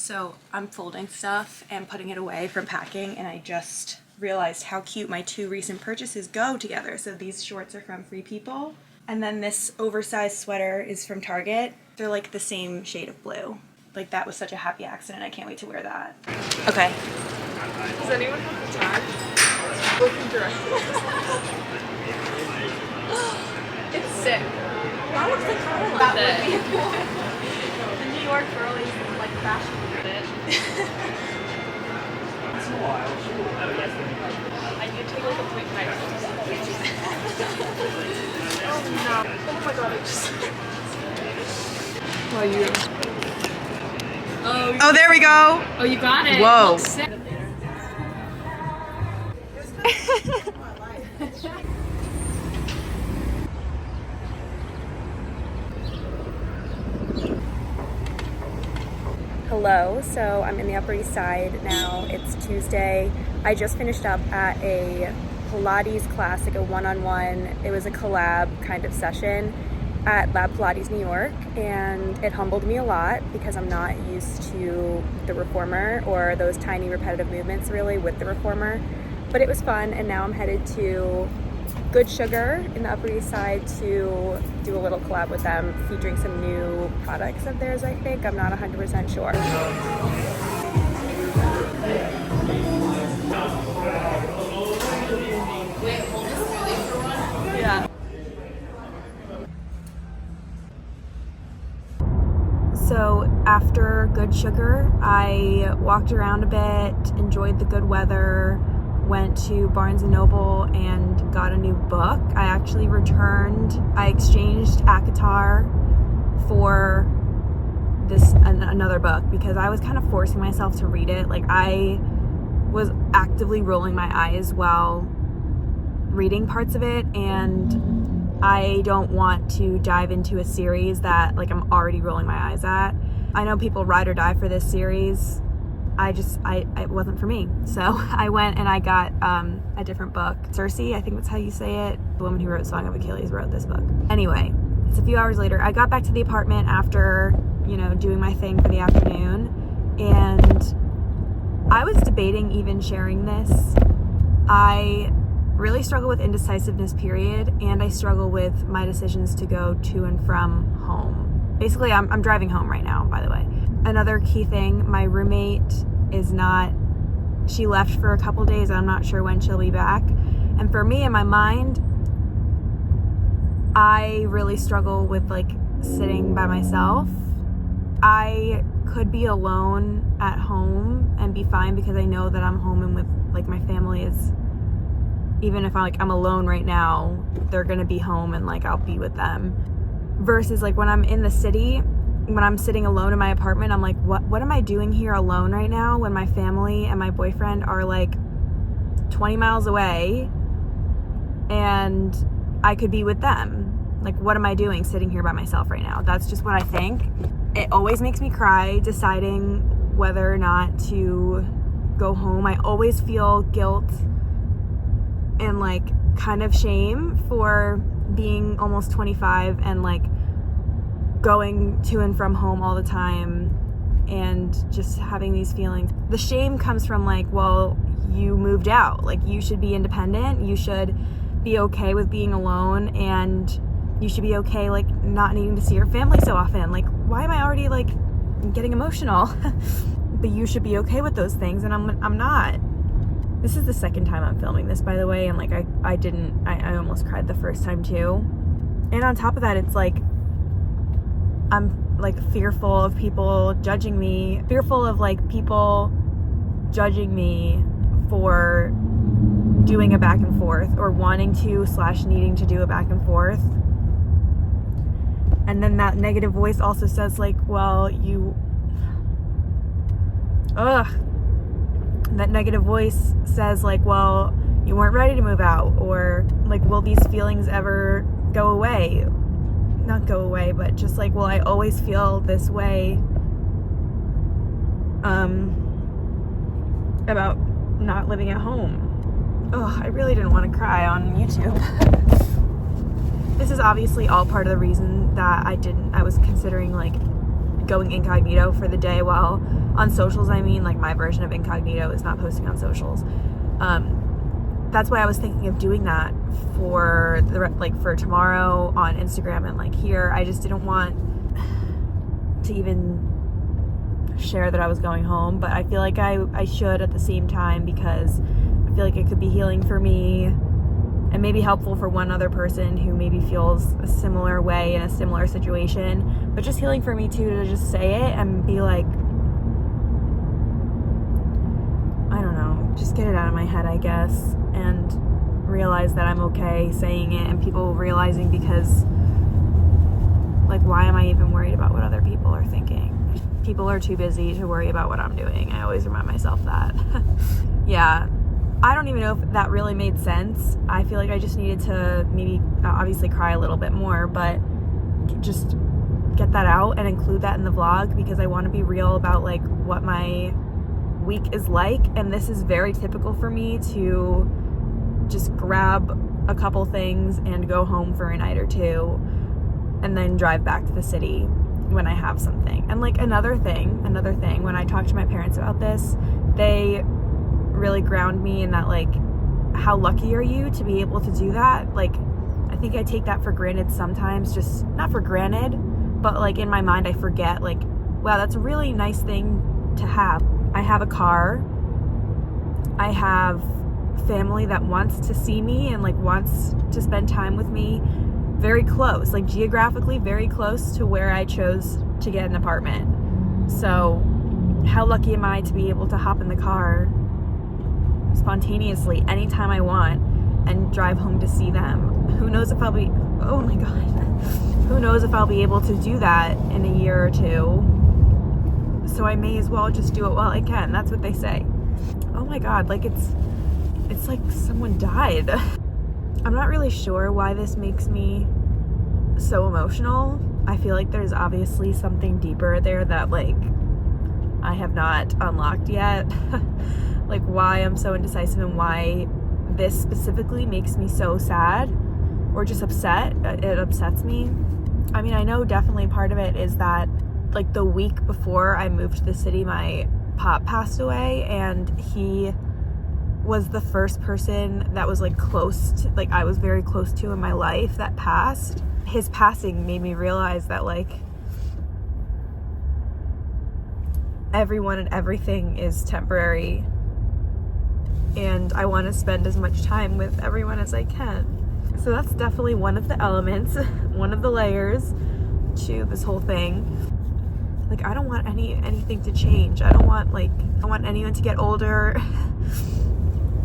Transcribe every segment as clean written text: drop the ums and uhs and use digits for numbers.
So I'm folding stuff and putting it away from packing, and I just realized how cute my two recent purchases go together. So these shorts are from Free People, and then this oversized sweater is from Target. They're like the same shade of blue. Like, that was such a happy accident. I can't wait to wear that. Okay. Does anyone have the time? Looking directions. It's sick. That looks like That would be cool. The New York girlies like fashion with it. I need to take like a quick night. Oh no. Oh my god, I just... Well, you... Oh, there we go. Oh, you got it. Whoa. Hello, so I'm in the Upper East Side now. It's Tuesday. I just finished up at a Pilates class, like a one-on-one. It was a collab kind of session at Lab Pilates, New York, and it humbled me a lot because I'm not used to the reformer or those tiny repetitive movements really with the reformer. But it was fun, and now I'm headed to Good Sugar in the Upper East Side to do a little collab with them, featuring some new products of theirs, I think. I'm not 100% sure. Yeah. So after Good Sugar, I walked around a bit, enjoyed the good weather, went to Barnes & Noble and got a new book. I actually I exchanged ACOTAR for another book because I was kind of forcing myself to read it. Like, I was actively rolling my eyes while reading parts of it, and I don't want to dive into a series that like I'm already rolling my eyes at. I know people ride or die for this series. It wasn't for me. So I went and I got a different book. Circe, I think that's how you say it. The woman who wrote Song of Achilles wrote this book. Anyway, it's a few hours later. I got back to the apartment after, doing my thing for the afternoon, and I was debating even sharing this. I really struggle with indecisiveness, period, and I struggle with my decisions to go to and from home. Basically, I'm driving home right now, by the way. Another key thing, my roommate she left for a couple days. I'm not sure when she'll be back. And for me, in my mind, I really struggle with like sitting by myself. I could be alone at home and be fine because I know that I'm home and with like my family is, even if I'm alone right now, they're gonna be home and like I'll be with them. Versus like when I'm in the city, when I'm sitting alone in my apartment, I'm like, what am I doing here alone right now when my family and my boyfriend are like 20 miles away and I could be with them? Like, what am I doing sitting here by myself right now? That's just what I think. It always makes me cry deciding whether or not to go home. I always feel guilt and like kind of shame for being almost 25 and like going to and from home all the time and just having these feelings. The shame comes from like, well, you moved out. Like, you should be independent. You should be okay with being alone, and you should be okay like not needing to see your family so often. Like, why am I already like getting emotional? But you should be okay with those things, and I'm not. This is the second time I'm filming this, by the way, and like I almost cried the first time too. And on top of that, it's like I'm like fearful of people judging me, fearful of like people judging me for doing a back and forth or wanting to / needing to do a back and forth. And then that negative voice also says like, well, that negative voice says like, well, you weren't ready to move out, or like, will these feelings ever go away? Not go away, but just like, well, I always feel this way about not living at home. Oh, I really didn't want to cry on YouTube. This is obviously all part of the reason that I was considering like going incognito for the day. While on socials, I mean, like, my version of incognito is not posting on socials. That's why I was thinking of doing that for for tomorrow on Instagram and like here. I just didn't want to even share that I was going home, but I feel like I should at the same time, because I feel like it could be healing for me and maybe helpful for one other person who maybe feels a similar way in a similar situation, but just healing for me too, to just say it and be like, I don't know, just get it out of my head, I guess, and realize that I'm okay saying it, and people realizing, because like, why am I even worried about what other people are thinking? People are too busy to worry about what I'm doing. I always remind myself that. Yeah, I don't even know if that really made sense. I feel like I just needed to maybe obviously cry a little bit more, but just get that out and include that in the vlog, because I want to be real about like what my week is like. And this is very typical for me to just grab a couple things and go home for a night or two and then drive back to the city when I have something. And like another thing, when I talk to my parents about this, they really ground me in that, like, how lucky are you to be able to do that? Like, I think I take that for granted sometimes, just not for granted, but like in my mind I forget, like, wow, that's a really nice thing to have. I have a car, I have family that wants to see me and like wants to spend time with me, very close, like geographically very close to where I chose to get an apartment. So how lucky am I to be able to hop in the car spontaneously anytime I want and drive home to see them? Who knows if I'll be, oh my God, who knows if I'll be able to do that in a year or two. So I may as well just do it while I can. That's what they say. Oh my God, like it's like someone died. I'm not really sure why this makes me so emotional. I feel like there's obviously something deeper there that like I have not unlocked yet. Like why I'm so indecisive and why this specifically makes me so sad or just upset. It upsets me. I mean, I know definitely part of it is that like the week before I moved to the city, my pop passed away, and he was the first person that was like close to, like I was very close to in my life that passed. His passing made me realize that like everyone and everything is temporary, and I want to spend as much time with everyone as I can. So that's definitely one of the elements, one of the layers to this whole thing. Like I don't want anything to change. I don't want anyone to get older.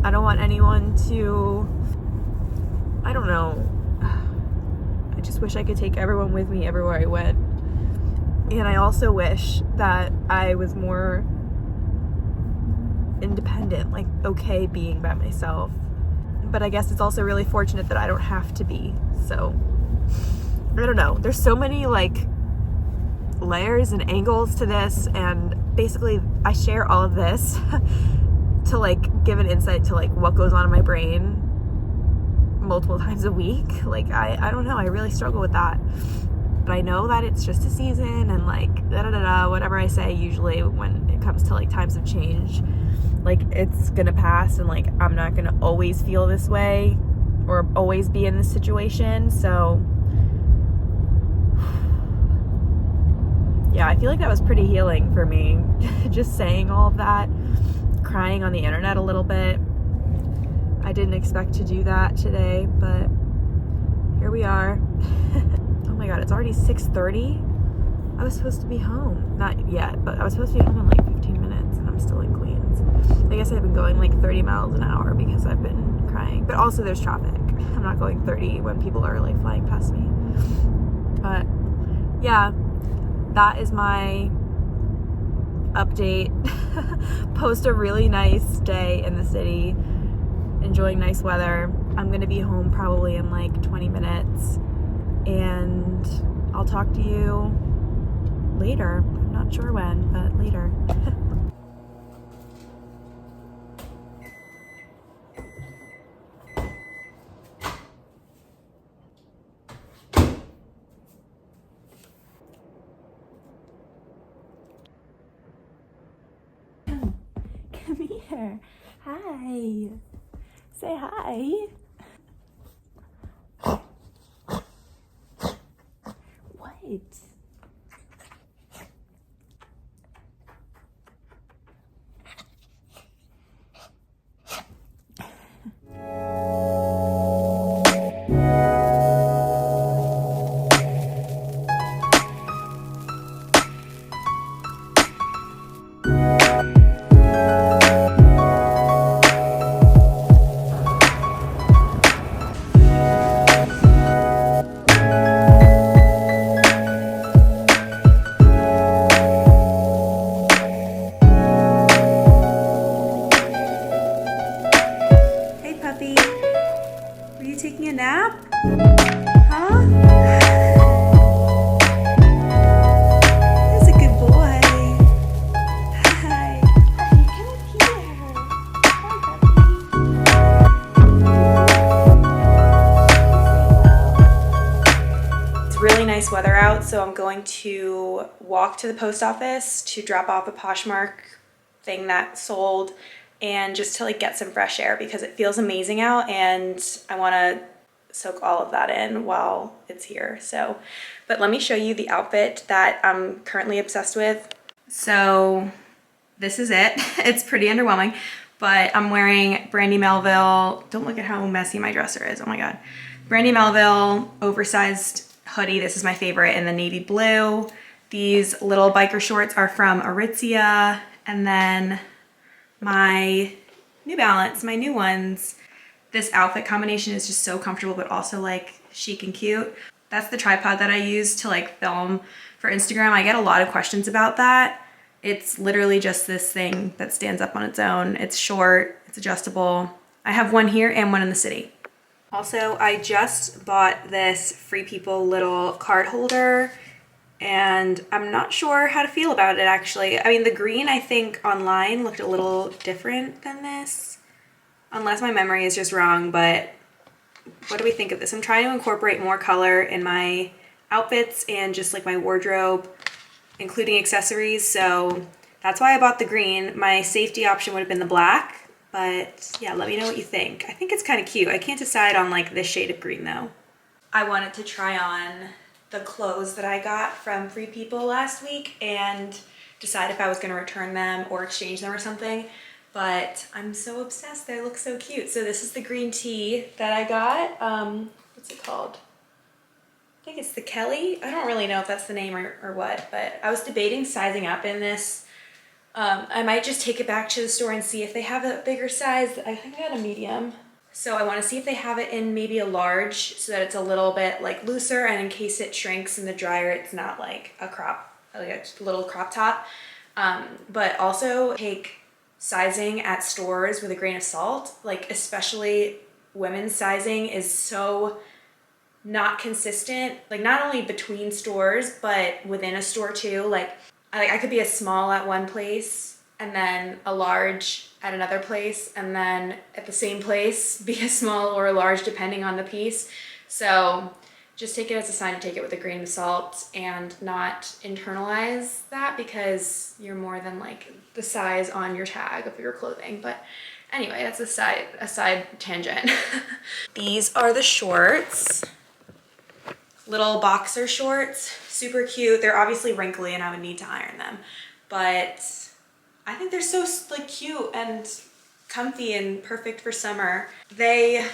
I don't want anyone to, I don't know. I just wish I could take everyone with me everywhere I went. And I also wish that I was more independent, like okay being by myself. But I guess it's also really fortunate that I don't have to be. So, I don't know. There's so many like layers and angles to this, and basically I share all of this to like give an insight to like what goes on in my brain multiple times a week. Like I don't know, I really struggle with that. But I know that it's just a season, and like whatever I say usually when it comes to like times of change, like it's gonna pass, and like I'm not gonna always feel this way or always be in this situation. So yeah, I feel like that was pretty healing for me. Just saying all of that, crying on the internet a little bit. I didn't expect to do that today, but here we are. Oh my God, it's already 6:30. I was supposed to be home. Not yet, but I was supposed to be home in like 15 minutes, and I'm still in Queens. I guess I've been going like 30 miles an hour because I've been crying. But also there's traffic. I'm not going 30 when people are like flying past me. But yeah, that is my update. Post a really nice day in the city, enjoying nice weather. I'm gonna be home probably in like 20 minutes, and I'll talk to you later. I'm not sure when, but later. here. Hi. Say hi. What? Hey puppy, were you taking a nap? Huh? That's a good boy. Hi. Come up here. Hi puppy. It's really nice weather out, so I'm going to walk to the post office to drop off a Poshmark thing that sold, and just to like get some fresh air because it feels amazing out and I want to soak all of that in while it's here. So, but let me show you the outfit that I'm currently obsessed with. So this is it. It's pretty underwhelming, but I'm wearing Brandy Melville. Don't look at how messy my dresser is. Oh my God. Brandy Melville oversized hoodie. This is my favorite in the navy blue. These little biker shorts are from Aritzia. And then my New Balance, my new ones. This outfit combination is just so comfortable, but also like chic and cute. That's the tripod that I use to like film for Instagram. I get a lot of questions about that. It's literally just this thing that stands up on its own. It's short, it's adjustable. I have one here and one in the city. Also, I just bought this Free People little card holder, and I'm not sure how to feel about it actually. I mean, the green I think online looked a little different than this, unless my memory is just wrong, but what do we think of this? I'm trying to incorporate more color in my outfits and just like my wardrobe, including accessories, so that's why I bought the green. My safety option would have been the black, but yeah, let me know what you think. I think it's kind of cute. I can't decide on like this shade of green though. I wanted to try on the clothes that I got from Free People last week and decide if I was going to return them or exchange them or something, but I'm so obsessed. They look so cute. So this is the green tee that I got. What's it called? I think it's the Kelly. I don't really know if that's the name or what, but I was debating sizing up in this. I might just take it back to the store and see if they have a bigger size. I think I got a medium. So I want to see if they have it in maybe a large so that it's a little bit like looser, and in case it shrinks in the dryer, it's not like a little crop top. But also take sizing at stores with a grain of salt. Like especially women's sizing is so not consistent, like not only between stores, but within a store too. Like I could be a small at one place and then a large at another place, and then at the same place be a small or a large depending on the piece. So just take it as a sign to take it with a grain of salt and not internalize that, because you're more than like the size on your tag of your clothing. But anyway, that's a side tangent. These are the shorts. Little boxer shorts, super cute. They're obviously wrinkly and I would need to iron them, but I think they're so like cute and comfy and perfect for summer. They're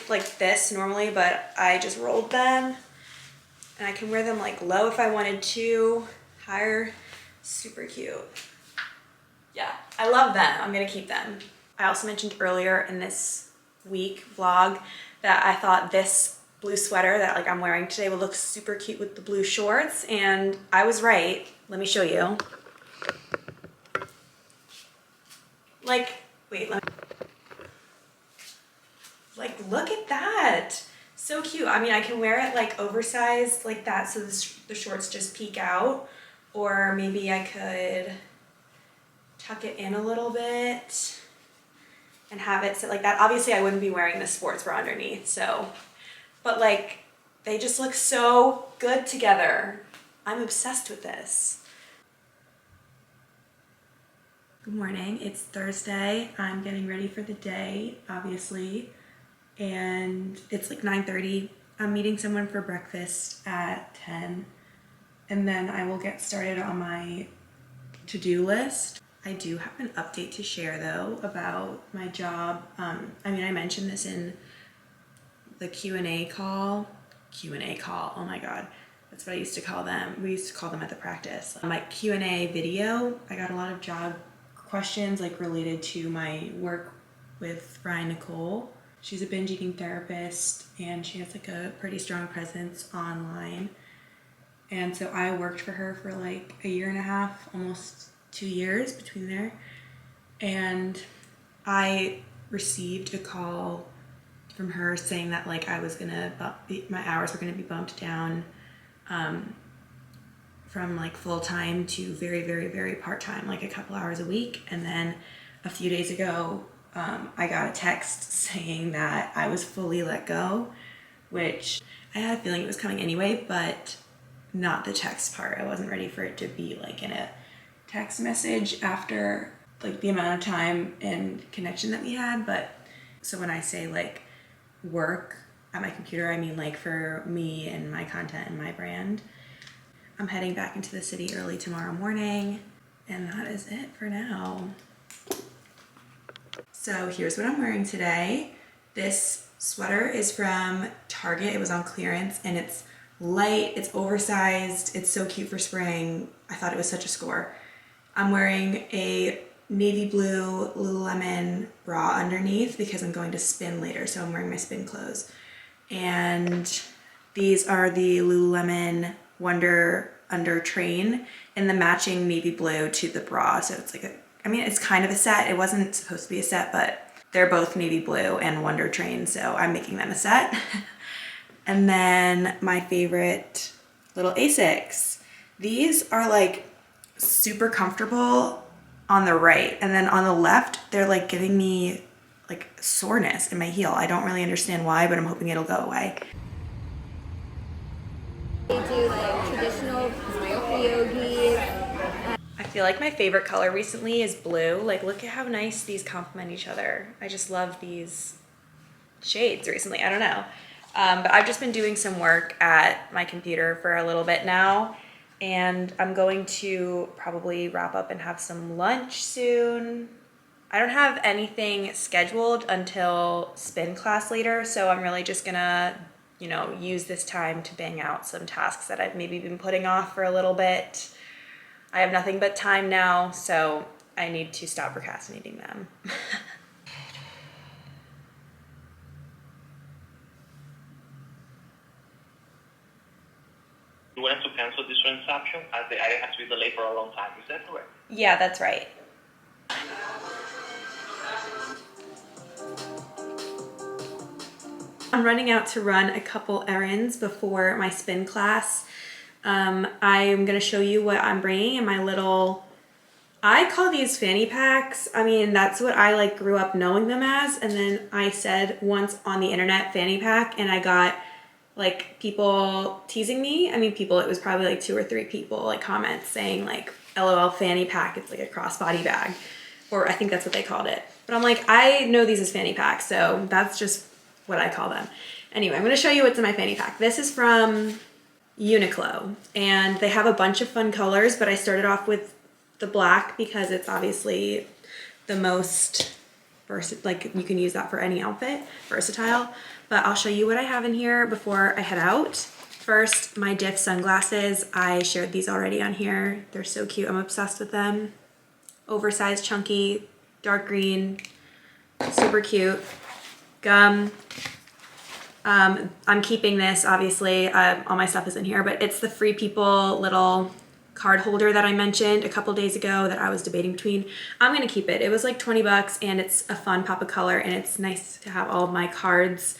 like this normally, but I just rolled them and I can wear them like low if I wanted to, higher. Super cute. Yeah, I love them. I'm gonna keep them. I also mentioned earlier in this week vlog that I thought this blue sweater that like I'm wearing today would look super cute with the blue shorts, and I was right. Let me show you. Like, wait, like look at that. So cute. I mean, I can wear it like oversized like that so the shorts just peek out, or maybe I could tuck it in a little bit and have it sit like that. Obviously I wouldn't be wearing the sportswear underneath, so, but like they just look so good together. I'm obsessed with this. Good morning. It's Thursday. I'm getting ready for the day, obviously, and it's like 9:30. I'm meeting someone for breakfast at 10, and then I will get started on my to-do list. I do have an update to share though about my job. I mentioned this in the Q&A call. Oh my God. That's what I used to call them. We used to call them at the practice. My Q&A video, I got a lot of job questions like related to my work with Ryan Nicole. She's a binge eating therapist and she has like a pretty strong presence online. And so I worked for her for like a year and a half, almost 2 years between there. And I received a call from her saying that like I was gonna my hours were gonna be bumped down from like full-time to very, very, very part-time, like a couple hours a week. And then a few days ago, I got a text saying that I was fully let go, which I had a feeling it was coming anyway, but not the text part. I wasn't ready for it to be like in a text message after like the amount of time and connection that we had. But so when I say like work at my computer, I mean like for me and my content and my brand. I'm heading back into the city early tomorrow morning, and that is it for now. So here's what I'm wearing today. This sweater is from Target. It was on clearance, and it's light, it's oversized, it's so cute for spring. I thought it was such a score. I'm wearing a navy blue Lululemon bra underneath because I'm going to spin later, so I'm wearing my spin clothes. And these are the Lululemon Wonder Under Train in the matching navy blue to the bra. So it's like it's kind of a set. It wasn't supposed to be a set, but they're both navy blue and Wonder Train, so I'm making them a set. And then my favorite little Asics. These are like super comfortable on the right, and then on the left, they're like giving me like soreness in my heel. I don't really understand why, but I'm hoping it'll go away. They do like traditional yogis. I feel like my favorite color recently is blue. Like, look at how nice these complement each other. I just love these shades recently. I don't know. But I've just been doing some work at my computer for a little bit now, and I'm going to probably wrap up and have some lunch soon. I don't have anything scheduled until spin class later, so I'm really just gonna use this time to bang out some tasks that I've maybe been putting off for a little bit. I have nothing but time now, so I need to stop procrastinating them. You want to cancel this transaction as the item has been delayed for a long time. Is that correct? Yeah, that's right. I'm running out to run a couple errands before my spin class. I'm gonna show you what I'm bringing in my little, I call these fanny packs. I mean, that's what I like grew up knowing them as. And then I said once on the internet fanny pack, and I got like people teasing me. I mean, people, it was probably like 2 or 3 people like comments saying like, LOL fanny pack, it's like a crossbody bag. Or I think that's what they called it. But I'm like, I know these as fanny packs, so that's just what I call them. Anyway, I'm gonna show you what's in my fanny pack. This is from Uniqlo, and they have a bunch of fun colors, but I started off with the black because it's obviously the most like you can use that for any outfit, versatile. But I'll show you what I have in here before I head out. First, my Diff sunglasses. I shared these already on here. They're so cute. I'm obsessed with them. Oversized, chunky, dark green, super cute. Gum. I'm keeping this, obviously. All my stuff is in here, but it's the Free People little card holder that I mentioned a couple days ago that I was debating between. I'm gonna keep it. It was like 20 bucks, and it's a fun pop of color, and it's nice to have all of my cards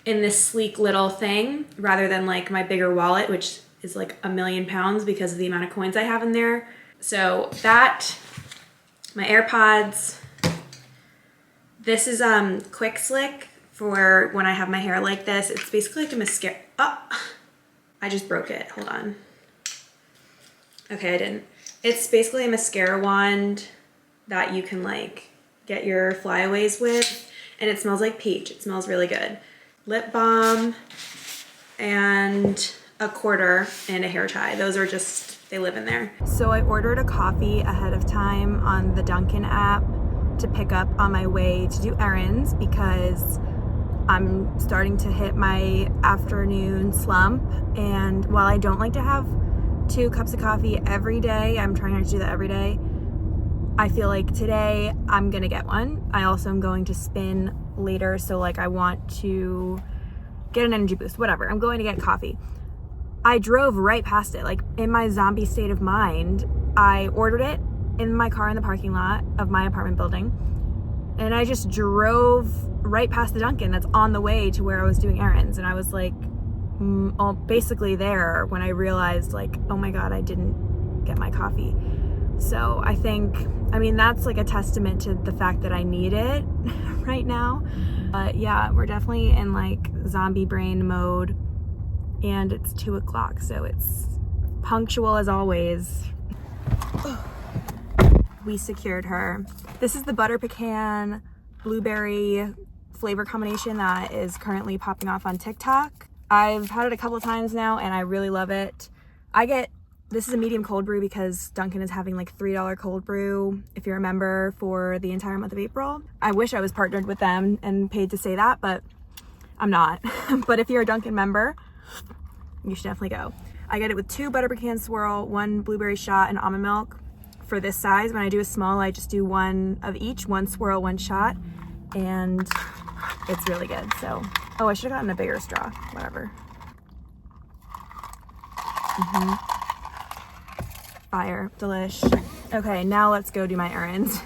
in this sleek little thing rather than like my bigger wallet, which is like £1,000,000 because of the amount of coins I have in there. So that, my AirPods. This is Quick Slick for when I have my hair like this. It's basically like a mascara. Oh, I just broke it. Hold on. Okay, I didn't. It's basically a mascara wand that you can like get your flyaways with, and it smells like peach. It smells really good. Lip balm and a quarter and a hair tie. Those are just, they live in there. So I ordered a coffee ahead of time on the Dunkin' app to pick up on my way to do errands because I'm starting to hit my afternoon slump. And while I don't like to have 2 cups of coffee every day, I'm trying not to do that every day, I feel like today I'm gonna get one. I also am going to spin later, so like I want to get an energy boost, whatever. I'm going to get coffee. I drove right past it. Like in my zombie state of mind, I ordered it in my car in the parking lot of my apartment building, and I just drove right past the Dunkin' that's on the way to where I was doing errands. And I was like basically there when I realized like, oh my God, I didn't get my coffee. So I think, I mean, that's like a testament to the fact that I need it right now. But yeah, we're definitely in like zombie brain mode, and it's 2 o'clock, so it's punctual as always. We secured her. This is the butter pecan blueberry flavor combination that is currently popping off on TikTok. I've had it a couple of times now and I really love it. This is a medium cold brew because Dunkin' is having like $3 cold brew, if you're a member, for the entire month of April. I wish I was partnered with them and paid to say that, but I'm not. But if you're a Dunkin' member, you should definitely go. I get it with 2 butter pecan swirl, 1 blueberry shot, and almond milk. For this size, when I do a small, I just do 1 of each, 1 swirl, 1 shot, and it's really good. So, oh, I should have gotten a bigger straw, whatever. Fire, delish. Okay, now let's go do my errands.